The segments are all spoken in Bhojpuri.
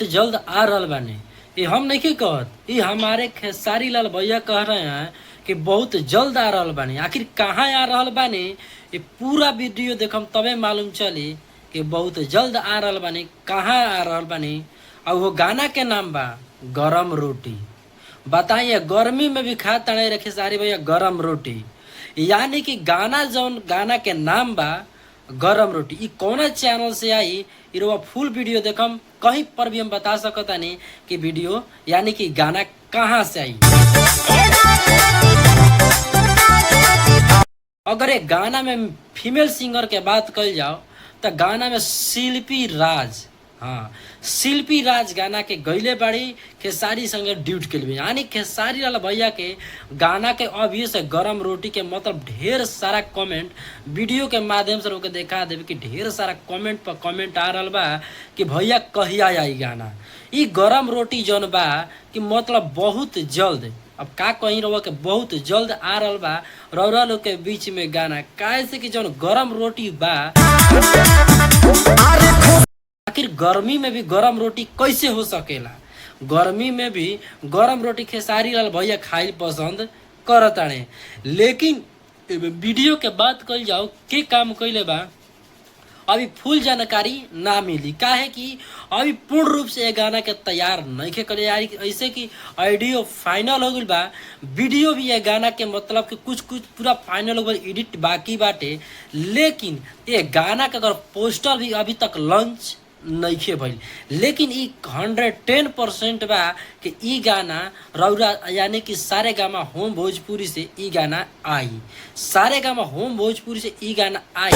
बहुत जल्द आ रहल बानी। ये हम नहीं कहत, ये हमारे खेसारी लाल भैया कह रहे हैं कि बहुत जल्द आ रहल बानी। आखिर कहाँ आ रहल बानी, ये पूरा वीडियो देखम तबे मालूम चली कि बहुत जल्द आ रहल बानी, कहाँ आ रहल बानी। और वो गाना के नाम बा गरम रोटी। बताइए, गर्मी में भी खा तड़े रे खेसारी भैया गरम रोटी। यानी कि गाना जौन गाना के नाम बा गरम रोटी, ई कौना चैनल से आई, इरवा फुल वीडियो देखम कहीं पर भी हम बता सकता नहीं कि वीडियो यानी कि गाना कहाँ से आई। अगर एक गाना में फीमेल सिंगर के बात कल जाओ तो गाना में शिल्पी राज, हाँ शिल्पी राज गाना के गईले बाड़ी खेसारी संगे ड्यूट के लिए। यानी खेसारी लाल भैया के गाना के अभी से गरम रोटी के मतलब ढेर सारा कमेंट वीडियो के माध्यम से लोग देखा देवे कि ढेर सारा कमेंट पर कमेंट आ रहा बा कि भैया कहिया आई गाना। ई गरम रोटी जौन बा कि मतलब बहुत जल्द, अब का कहीं रहो कि बहुत जल्द आ रहा बा रौरा लोग के बीच में गाना। कैसे कि जौन गरम रोटी बा, आखिर गर्मी में भी गरम रोटी कैसे हो सकेला। गर्मी में भी गरम रोटी खेसारी लाल भैया खाइल पसंद करताने। लेकिन वीडियो के बात कल जाओ के काम कैले बा अभी फुल जानकारी ना मिली। का है कि अभी पूर्ण रूप से ये गाना के तैयार नहीं के करे यार, ऐसे कि ऑडियो फाइनल हो गई बा, वीडियो भी ये गाना के मतलब कि कुछ कुछ पूरा फाइनल हो गई, एडिट बाकी बाटे। लेकिन ये गाना के अगर पोस्टर भी अभी तक लॉन्च नहीं भइल, लेकिन ई 110% बा कि ई गाना रौरा यानी कि सारे गामा होम भोजपुरी से ई गाना आई, सारे गामा होम भोजपुरी से ई गाना आई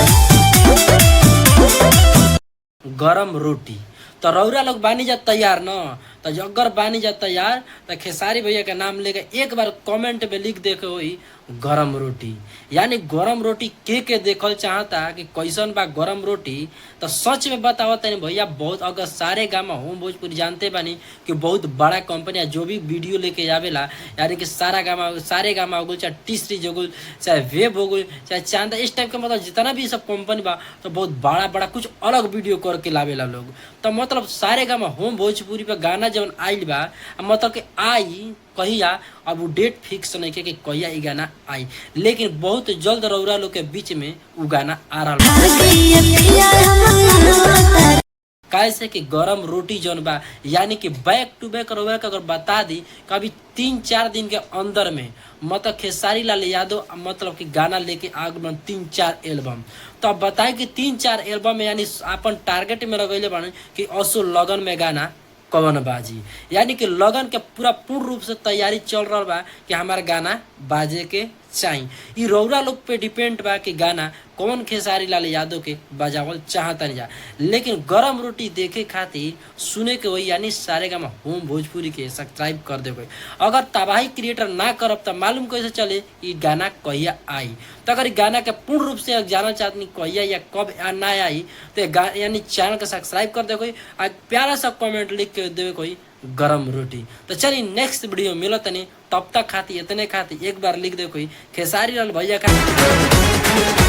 गरम रोटी। तो रौरा लोग बानी जा तैयार न, तो अगर बानी जा तैयार तो खेसारी भैया का नाम लेकर एक बार कमेंट में लिख देखे हुई गरम रोटी। यानी गरम रोटी के देखल चाहता कि कैसन बा गरम रोटी, तो सच में बतावत नहीं भैया बहुत। अगर सारे गामा होम भोजपुरी जानते बानी कि बहुत बड़ा कंपनी है जो भी वीडियो लेके आवेला, यानी कि सारे गामा हो गल, चाहे टी सीरीज हो गल, चाहे वेब हो गल, चाहे चांदा, इस टाइप के मतलब जितना भी सब कंपनी बा तो बहुत बड़ा बड़ा कुछ अलग वीडियो करके लावेला लोग। तो मतलब सारे गामा होम भोजपुरी पे गाना जब आइल बा, मतलब कि आई कहिया, अब वो डेट फिक्स नहीं कि कहिया ई गाना आई, लेकिन बहुत जल्द रौरा लोग के बीच में वो गाना आ रहा। कैसे कि गरम रोटी जौन बा यानी कि बैक टू बैक रौरा के अगर बता दी कभी 3-4 दिन के अंदर में मतलब खेसारी लाल यादव मतलब कि गाना लेके आगे 3-4 एल्बम। तो अब बताए कि 3-4 एल्बम में यानी अपन टारगेट में लगेले बानी कि असो लगन में गाना कवन बाजी। यानी कि लगन के पूरा पूर्ण रूप से तैयारी चल रहा बा कि हमारा गाना बाजे के चाहिए। ई रौरा लोग पे डिपेंड बा कि गाना कौन खेसारी लाल यादव के बजावल चाहता नहीं जा। लेकिन गरम रोटी देखे खातिर सुने के वही यानी सारे गामा होम भोजपुरी के सब्सक्राइब कर दे। अगर तबाही क्रिएटर ना करब तो मालूम कैसे चले ये गाना कहिया आई। तो अगर गाना के पूर्ण रूप से जानना चाहती कहिया या कब ना आई तो यानी चैनल के सब्सक्राइब कर दे कोई, आज प्यारा सा कमेंट लिख के देवे कोई गरम रोटी। तो चलिए नेक्स्ट वीडियो मिलो तनी, तब तक खाती इतने खाती एक बार लिख दे कोई खेसारी लाल भैया का।